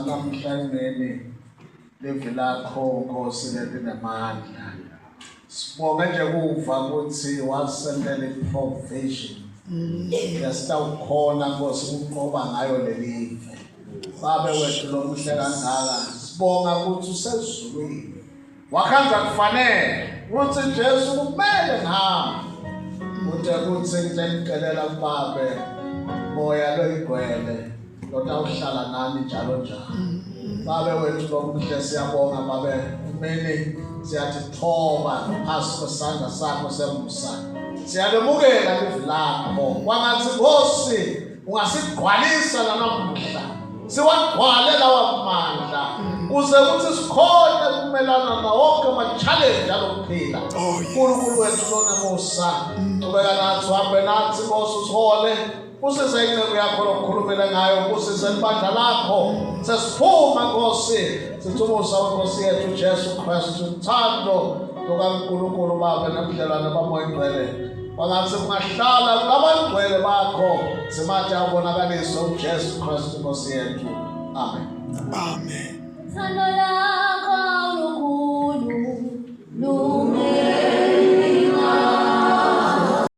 nalamhlanje live lakho Nkosi lelinamandla. Sibonga nje kuva ukuthi wasendela iprovision. Yasitawukhona Nkosi uqoba ngayo lelive. Babe wethu lomuhle kangaka. Sibonga ukuthi usezulwini. Wakhanza kufanele ukuthi Jesu kumele ngihamba. Uthe kuthi ngicela kubabe moya loyigwele lotawuhlala nami njalo njalo. Babe wethu lomuhle siyabonga babe kumele siyathi thoba phasi kwesandla sakho sembusa. Siyalemukela live lakho. Kwangathi Nkosi ungasigcwalisa namuhla. Siwagcwale lawa mandla. Uze ukuthi sikhona kumelana na wonke ama-challenge alokuphila. uNkulunkulu wethu nonemusa ubeka nathi uhambe nathi Nkosi usihole. Usise incebo yakho lokukhulumela ngayo. Usise ibandla lakho. Sesiphuma Nkosi sithi umusa weNkosi yethu Jesu Kristu uthando lukaNkulunkulu Baba nobudlelwano bamoya oyingcwele wangathi kungahlala kulabangcwele bakho simathi awubonakaliswe uJesu Kristu Nkosi yethu. Amen. Amen. Thando lakho lukhulu